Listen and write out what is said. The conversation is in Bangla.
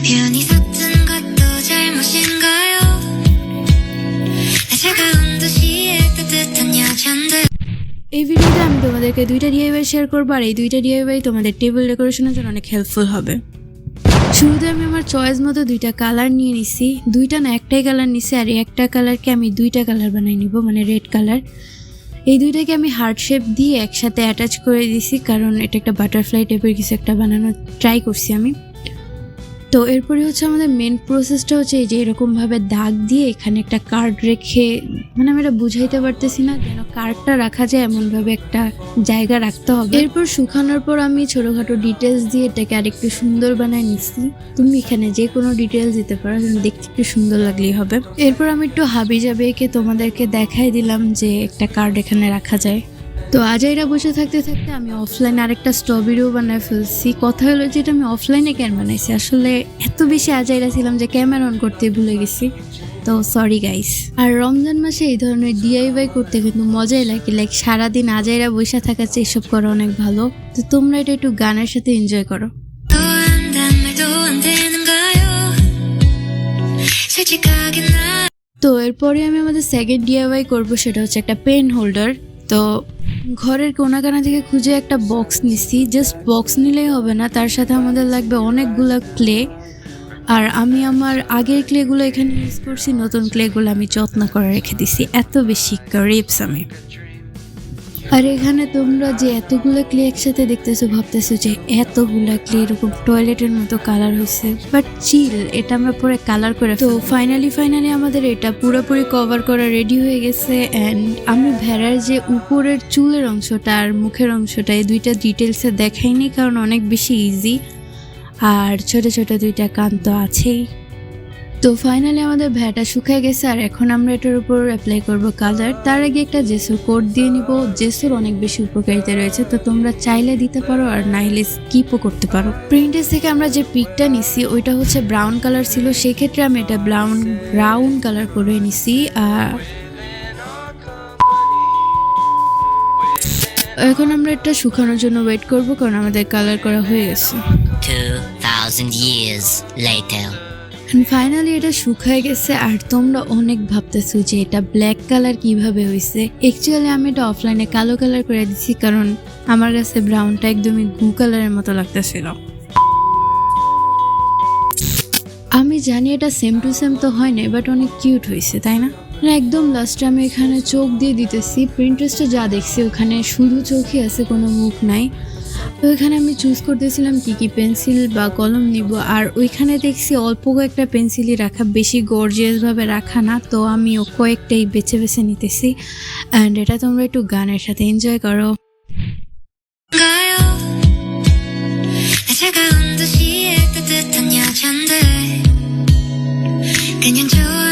우연히 섰던 것도 잘못인가요? 내 차가운 도시의 따뜻한 여잔들 এই ভিডিওতে আমি তোমাদেরকে দুইটা ডিআইওয়াই শেয়ার করবো আর এই দুইটা ডিআইওয়াই তোমাদের টেবিল ডেকোরেশনের জন্য অনেক হেল্পফুল হবে। শুরুতে আমি আমার চয়েস মতো দুইটা কালার নিয়ে নিছি, দুইটা না একটাই কালার নিছি আর একটা কালারকে আমি দুইটা কালার বানাই নিব, মানে রেড কালার। এই দুইটাকে আমি হার্ট শেপ দিয়ে একসাথে অ্যাটাচ করে দিছি, কারণ এটা একটা বাটারফ্লাই টাইপের কিছু একটা বানানোর ট্রাই করছি আমি। তো এরপরে হচ্ছে আমাদের মেন প্রসেসটা হচ্ছে এই যে এরকমভাবে দাগ দিয়ে এখানে একটা কার্ড রেখে, মানে আমি এটা বুঝাইতে পারতেছি না, যেন কার্ডটা রাখা যায় এমনভাবে একটা জায়গা রাখতে হবে। এরপর শুকানোর পর আমি ছোটোখাটো ডিটেলস দিয়ে এটাকে আরেকটু সুন্দর বানায় নিচ্ছি। তুমি এখানে যে কোনো ডিটেলস দিতে পারো, যেন দেখতে একটু সুন্দর লাগলেই হবে। এরপর আমি একটু হাবি জাবি এঁকে তোমাদেরকে দেখাই দিলাম যে একটা কার্ড এখানে রাখা যায়। তো আজাইরা বসে থাকতে থাকতে আমি অফলাইনে আরেকটা স্ট্রবেরিও বানায় ফেলছি। কথা হলো যে এটা আমি অফলাইনে কেন বানাইছি, আসলে এত বেশি আজাইরা ছিলাম যে ক্যামেরা অন করতে ভুলে গেছি, তো সরি গাইস। আর রমজান মাসে এই ধরনের ডিআইওয়াই করতে কিন্তু মজাই লাগে, লাইক সারাদিন আজাইরা বসে থাকার চেয়ে এসব করা অনেক ভালো। তো তোমরা এটা একটু গানের সাথে এনজয় করো। 또 한단 말도 안 되는가요? 솔직하게 나 তো এরপরে আমি আমাদের সেকেন্ড ডিআইওয়াই করবো, সেটা হচ্ছে একটা পেন হোল্ডার। তো ঘরের কোনাকানা থেকে খুঁজে একটা বক্স নিছি। জাস্ট বক্স নিলেই হবে না, তার সাথে আমাদের লাগবে অনেকগুলো ক্লে। আর আমি আমার আগের ক্লেগুলো এখানে ইউজ করছি, নতুন ক্লেগুলো আমি যত্ন করে রেখে দিছি। এত বেশি রিপস আমি। আর এখানে তোমরা যে এতগুলো ক্লে একসাথে দেখতেছো, ভাবতেছো যে এতগুলা ক্লে এরকম টয়লেটের মতো কালার হয়েছে, বাট চিল, এটা আমরা পরে কালার করে। তো ফাইনালি আমাদের এটা পুরোপুরি কভার করা রেডি হয়ে গেছে। অ্যান্ড আমি ভেড়ার যে উপরের চুলের অংশটা আর মুখের অংশটা, এই দুইটা ডিটেলসে দেখাইনি, কারণ অনেক বেশি ইজি। আর ছোট ছোট দুইটা কান তো আছেই। তো ফাইনালি আমাদের ভ্যাটা শুকিয়ে গেছে, আর এখন আমরা এটার উপর অ্যাপ্লাই করব কালার। তার আগে একটা জেসুর কোট দিয়ে নিব। জেসুর অনেক বেশি উপকারিতা রয়েছে, তো তোমরা চাইলে দিতে পারো আর নাইলে স্কিপও করতে পারো। প্রিন্টেস থেকে আমরা যে পিকটা নিছি ওইটা হচ্ছে ব্রাউন কালার ছিল, সেক্ষেত্রে আমি এটা ব্রাউন কালার করে নিছি। আর এখন আমরা এটা শুকানোর জন্য ওয়েট করব, কারণ আমাদের কালার করা হয়ে গেছে। 2000 years later. ফাইনালি এটা শুকায় গেছে। আর তোমরা অনেক ভাবতেছো যে এটা ব্ল্যাক কালার কিভাবে হয়েছে। অ্যাকচুয়ালি আমি এটা অফলাইনে কালো কালার করে দিচ্ছি, কারণ আমার কাছে ব্রাউনটা একদমই গু কালারের মতো লাগতেছিল। আমি জানি এটা সেম টু সেম তো হয় না, বাট অনেক কিউট হয়েছে, তাই না? একদম লাস্টে আমি এখানে চোখ দিয়ে দিতেছি। প্রিন্টারেস্টে যা দেখছি ওখানে শুধু চোখই আছে, কোনো মুখ নাই। তো ওইখানে আমি চুজ করতেছিলাম কি পেন্সিল বা কলম নিব, আর ওইখানে দেখছি অল্প কয়েকটা পেন্সিলই রাখা, বেশি গর্জিয়াসভাবে রাখা না। তো আমিও কয়েকটাই বেছে বেছে নিতেছি। অ্যান্ড এটা তোমরা একটু গানের সাথে এনজয় করো। 가요? 내 차가운 도시의 따뜻한 여잔들 그냥 좋아